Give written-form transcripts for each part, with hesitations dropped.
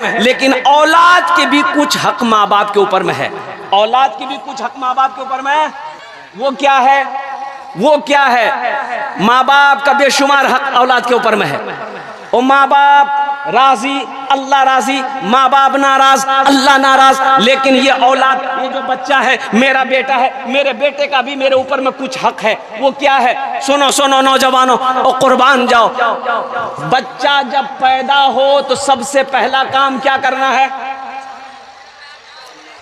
है, लेकिन औलाद के भी कुछ हक माँ बाप के ऊपर में है। औलाद के भी कुछ हक माँ बाप के ऊपर में है। वो क्या है? वो क्या है? माँ बाप का बेशुमार हक औलाद के ऊपर में है। और माँ बाप राजी, अल्लाह राजी, माँ बाप नाराज, अल्लाह नाराज। लेकिन ये औलाद, ये जो बच्चा है, मेरा बेटा है, मेरे बेटे का भी मेरे ऊपर में कुछ हक है। वो क्या है? सुनो सुनो नौजवानों, और कुर्बान जाओ। बच्चा जब पैदा हो तो सबसे पहला काम क्या करना है?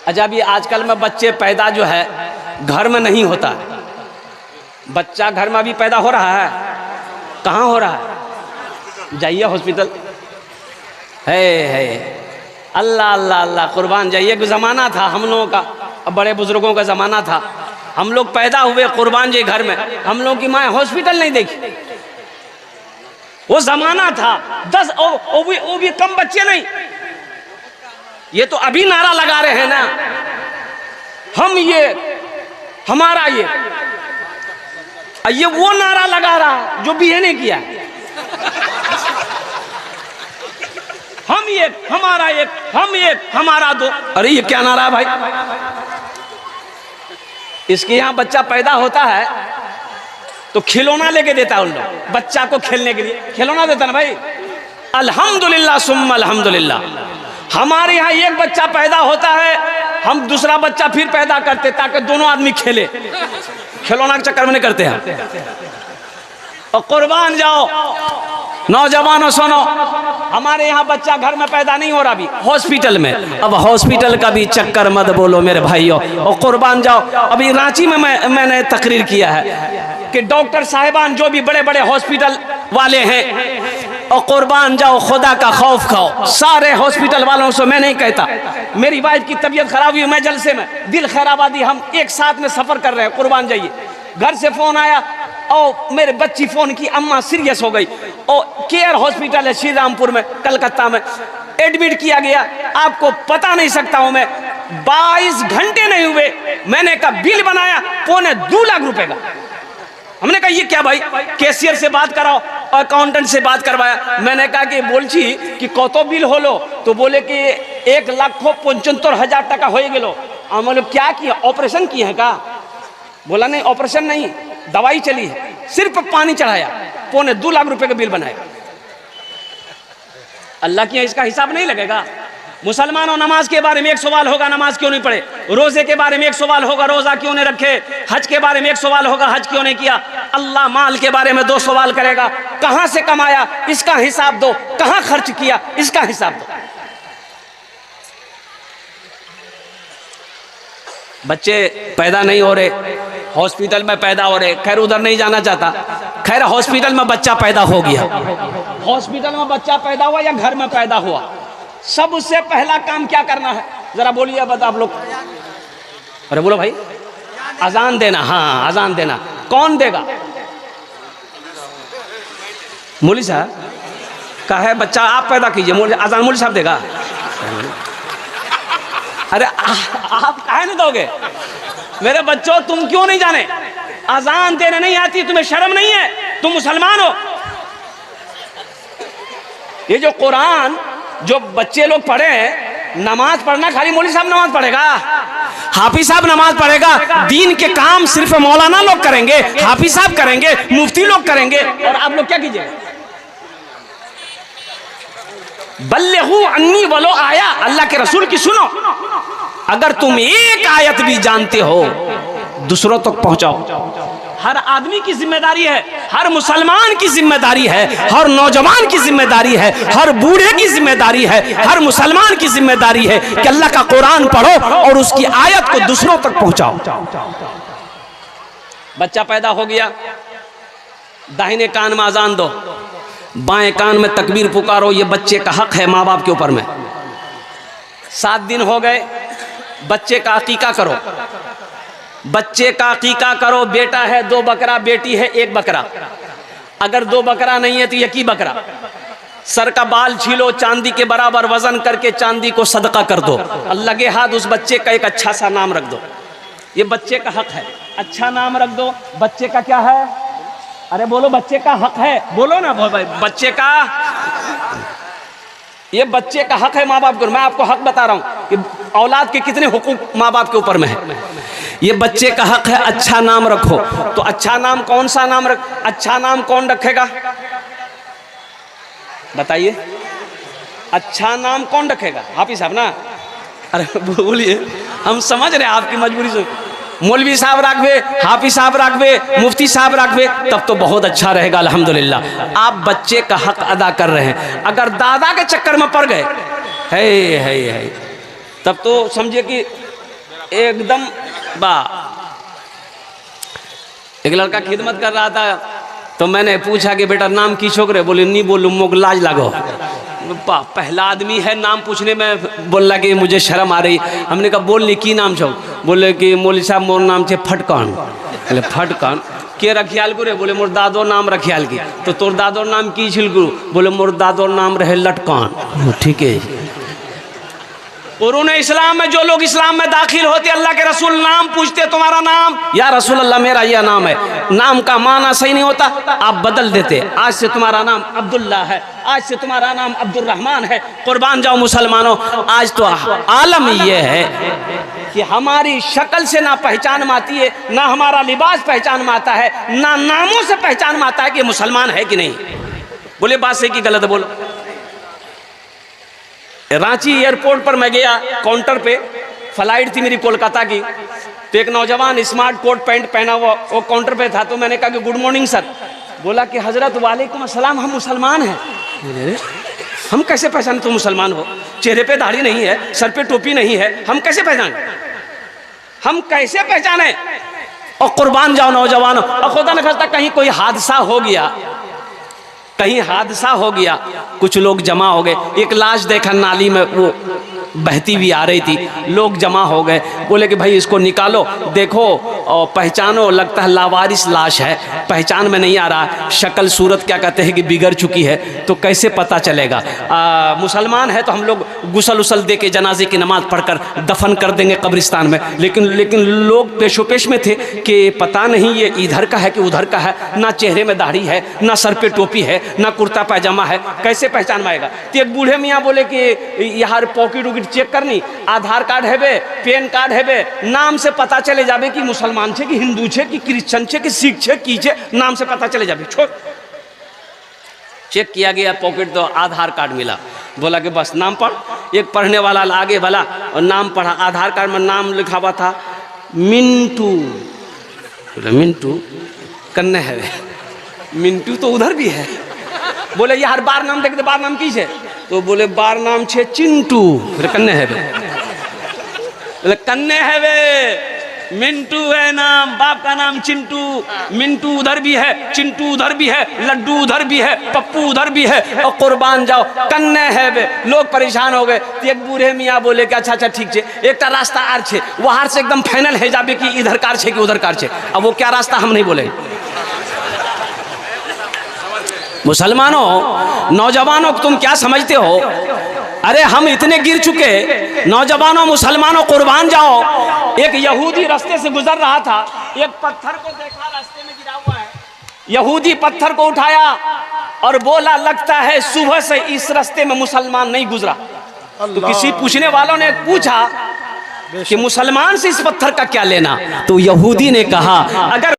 अच्छा, ये आजकल में बच्चे पैदा जो है घर में नहीं होता है। बच्चा घर में भी पैदा हो रहा है। कहाँ हो रहा है? जाइए हॉस्पिटल। है अल्लाह अल्लाह अल्लाह, कुर्बान जाइए। एक ज़माना था हम लोगों का, बड़े बुजुर्गों का ज़माना था। हम लोग पैदा हुए, कुर्बान जी घर में, हम लोग की माँ हॉस्पिटल नहीं देखी। वो ज़माना था। 10 वो भी कम बच्चे नहीं। ये तो अभी नारा लगा रहे हैं ना, हम ये, हमारा ये वो नारा लगा रहा जो भी ने किया। हम एक, हमारा एक, हम एक, हमारा दो। अरे ये क्या नारा है भाई? इसके यहाँ बच्चा पैदा होता है तो खिलौना लेके देता है उन लोग, बच्चा को खेलने के लिए खिलौना देता ना भाई। अल्हम्दुलिल्लाह सुम्मा अल्हम्दुलिल्लाह। हमारे यहाँ एक बच्चा पैदा होता है, हम दूसरा बच्चा फिर पैदा करते ताकि दोनों आदमी खेले। खिलौना के चक्कर में नहीं करते हैं। और कुर्बान जाओ नौजवानों, सुनो, हमारे यहाँ बच्चा घर में पैदा नहीं हो रहा, अभी हॉस्पिटल में। अब हॉस्पिटल का भी चक्कर मत बोलो मेरे भाइयों। और कुर्बान जाओ, अभी रांची में मैंने तकरीर किया है कि डॉक्टर साहिबान जो भी बड़े बड़े हॉस्पिटल वाले हैं, और कुर्बान जाओ, खुदा का खौफ खाओ। सारे हॉस्पिटल वालों से मैं नहीं कहता, मेरी वाइफ की तबीयत खराब हुई, मैं जलसे में, दिल खैराबादी, हम एक साथ में सफर कर रहे हैं, कुर्बान जाइए। घर से फोन आया और मेरे बच्ची फोन की, अम्मा सीरियस हो गई, और केयर हॉस्पिटल है श्री रामपुर में, कलकत्ता में, एडमिट किया गया। आपको पता नहीं सकता हूं मैं, 22 घंटे नहीं हुए, मैंने कहा बिल बनाया 2.25 लाख रुपए का। हमने कहा ये क्या भाई? कैशियर से बात कराओ, अकाउंटेंट से बात करवाया। मैंने कहा कि बोलছি कि कत बिल होलो? तो बोले कि 1,75,000 টাকা हो गेलो। हम लोग क्या किया? ऑपरेशन किए हैं का? बोला नहीं, ऑपरेशन नहीं, दवाई चली है, सिर्फ पानी चढ़ाया, 2.25 लाख रुपए का बिल बनाया। अल्लाह की इसका हिसाब नहीं लगेगा? मुसलमानों, नमाज के बारे में एक सवाल होगा, नमाज क्यों नहीं पढ़े? रोजे के बारे में एक सवाल होगा, रोजा क्यों नहीं रखे? हज के बारे में एक सवाल होगा, हज क्यों नहीं किया? अल्लाह माल के बारे में 2 सवाल करेगा, कहां से कमाया इसका हिसाब दो, कहां खर्च किया इसका हिसाब दो। बच्चे पैदा नहीं हो रहे, हॉस्पिटल में पैदा हो रहे। खैर उधर नहीं जाना चाहता। खैर हॉस्पिटल में बच्चा पैदा हो गया, हॉस्पिटल में बच्चा पैदा हुआ या घर में पैदा हुआ, सबसे पहला काम क्या करना है? जरा बोलिए बता आप लोग। अरे बोलो भाई। अजान देना। हाँ, अजान देना। कौन देगा? मौलवी साहब का है बच्चा, आप पैदा कीजिए, अजान मौलवी साहब देगा। अरे आप काहे नहीं दोगे? मेरे बच्चों, तुम क्यों नहीं जाने? अजान देने नहीं आती, तुम्हें शर्म नहीं है? तुम मुसलमान हो। ये जो कुरान जो बच्चे लोग पढ़े हैं, नमाज पढ़ना खाली मौलवी साहब नमाज पढ़ेगा, हाफिज साहब नमाज पढ़ेगा। दीन के काम सिर्फ मौलाना लोग करेंगे, हाफिज साहब करेंगे, मुफ्ती लोग करेंगे, और आप लोग क्या कीजिएगा? बल्लिगू अन्नी वलो आया, अल्लाह के रसूल की सुनो। अगर तुम एक आयत भी जानते हो, दूसरों तक पहुंचाओ। हर आदमी की जिम्मेदारी है, हर मुसलमान की जिम्मेदारी है, हर नौजवान की जिम्मेदारी है, हर बूढ़े की जिम्मेदारी है, हर मुसलमान की जिम्मेदारी है कि अल्लाह का कुरान पढ़ो और उसकी आयत को दूसरों तक पहुंचाओ। बच्चा पैदा हो गया, दाहिने कान में अजान दो, बाएं कान में तकबीर पुकारो। ये बच्चे का हक है माँ बाप के ऊपर में। 7 दिन हो गए, बच्चे का अकीका करो, बच्चे का अकीका करो। बेटा है 2 बकरा, बेटी है 1 बकरा। अगर 2 बकरा नहीं है तो 1 ही बकरा। सर का बाल छीलो, चांदी के बराबर वजन करके चांदी को सदका कर दो। अल्लाह के हाथ उस बच्चे का एक अच्छा सा नाम रख दो। ये बच्चे का हक है, अच्छा नाम रख दो। बच्चे का क्या है? अरे बोलो, बच्चे का हक है, बोलो ना भाई। बच्चे का ये बच्चे का हक है माँ बाप को। मैं आपको हक बता रहा हूँ कि औलाद के कितने हुकूक माँ बाप के ऊपर में है। ये बच्चे का हक है अच्छा नाम रखो। तो अच्छा नाम कौन सा नाम अच्छा नाम कौन रखेगा बताइए? अच्छा नाम कौन रखेगा? हाफिज साहब ना? अरे बोलिए, हम समझ रहे हैं आपकी मजबूरी से। मौलवी साहब रखबे, हाफिज साहब रखबे, मुफ्ती साहब रखबे, तब तो बहुत अच्छा रहेगा अल्हम्दुलिल्लाह। आप बच्चे का हक अदा कर रहे हैं। अगर दादा के चक्कर में पड़ गए है तब तो समझिए कि एकदम एक लड़का खिदमत कर रहा था, तो मैंने पूछा कि बेटा नाम की छोकरे? बोले नहीं बोलूँ, मोग लाज लगो। पहला आदमी है नाम पूछने में, बोल रहा कि मुझे शर्म आ रही। हमने कहा बोल नहीं की नाम छो? बोले कि मौलवी साहब मोर नाम छे फटकान। बोले फटकान के रखियाल गुरे? बोले मोर दादो नाम रखियाल की। तो तोर दादो नाम की छिल गुरु? बोले मोर दादो नाम रहे लटकान। ठीक है। उन्होंने इस्लाम में, जो लोग इस्लाम में दाखिल होते अल्लाह के रसूल नाम पूछते, तुम्हारा नाम? या रसूल अल्लाह मेरा यह नाम है। नाम का माना सही नहीं होता, आप बदल देते। आज से तुम्हारा नाम अब्दुल्ला है, आज से तुम्हारा नाम अब्दुल रहमान है। कुर्बान जाओ मुसलमानों। आज तो आलम ये है कि हमारी शक्ल से ना पहचान में आती है, ना हमारा लिबास पहचान में आता है, ना नामों से पहचान में आता है कि मुसलमान है कि नहीं। बोले बात सही कि गलत है? बोलो। रांची एयरपोर्ट पर मैं गया, काउंटर पे फ्लाइट थी मेरी कोलकाता की, तो एक नौजवान स्मार्ट कोट पैंट पहना हुआ वो काउंटर पे था। तो मैंने कहा कि गुड मॉर्निंग सर। बोला कि हजरत वालेकुम अस्सलाम, हम मुसलमान हैं। हम कैसे पहचाने तुम मुसलमान हो? चेहरे पे दाढ़ी नहीं है, सर पे टोपी नहीं है, हम कैसे पहचाने? हम कैसे पहचाने? और कुर्बान जाओ नौजवानों, और खुदा न खास्ता कहीं कोई हादसा हो गया, कहीं हादसा हो गया, कुछ लोग जमा हो गए, एक लाश देखा नाली में, वो बहती हुई आ रही थी, लोग जमा हो गए। बोले कि भाई इसको निकालो, देखो और पहचानो, लगता है लावारिस लाश है, पहचान में नहीं आ रहा, शक्ल सूरत क्या कहते हैं कि बिगड़ चुकी है, तो कैसे पता चलेगा? मुसलमान है तो हम लोग गुसल उसल दे के जनाजे की नमाज पढ़कर दफन कर देंगे कब्रिस्तान में। लेकिन लोग पेशोपेश में थे कि पता नहीं ये इधर का है कि उधर का है, ना चेहरे में दाढ़ी है, ना सर पे टोपी है, ना कुर्ता पैजामा है, कैसे पहचान में आएगा? तो एक बूढ़े मियाँ बोले कि यार पॉकेट उकेट चेक करनी, आधार कार्ड है बे, पैन कार्ड है बे, नाम से पता चले जाबे कि मुसलमान छे कि हिंदू छे कि क्रिश्चियन छे कि सिख छे की छे, नाम से पता चले जाबे। छोड़, चेक किया गया पॉकेट, तो आधार कार्ड मिला। बोला कि बस नाम पढ़। एक पढ़ने वाला आगे वाला और नाम पढ़ा, आधार कार्ड में नाम लिखा हुआ था मिंटू। मिंटू कन्ने है, मिंटू तो उधर भी है। बोले यार बार नाम देख दे, बार नाम की छे? तो बोले बार नाम छे चिंटू। कन्ने है बे? बोले कन्ने है बे, मिंटू है नाम, बाप का नाम चिंटू। मिंटू उधर भी है, चिंटू उधर भी है, लड्डू उधर भी है, पप्पू उधर भी है, और कुर्बान जाओ कन्ने है बे। लोग परेशान हो गए। एक बूढ़े मियाँ बोले कि अच्छा ठीक छे, एक रास्ता आर छे, वहां से एकदम फाइनल है जाबे कि इधर कार छे कि उधर कार छे। अब वो क्या रास्ता हम नहीं बोले। मुसलमानों, नौजवानों, तुम क्या समझते हो? अरे हम इतने गिर चुके। नौजवानों, मुसलमानों, कुर्बान जाओ। एक यहूदी रास्ते से गुजर रहा था, एक पत्थर को देखा रास्ते में गिरा हुआ है, यहूदी पत्थर को उठाया और बोला लगता है सुबह से इस रास्ते में मुसलमान नहीं गुजरा। तो किसी पूछने वालों ने पूछा कि मुसलमान से इस पत्थर का क्या लेना? तो यहूदी ने कहा अगर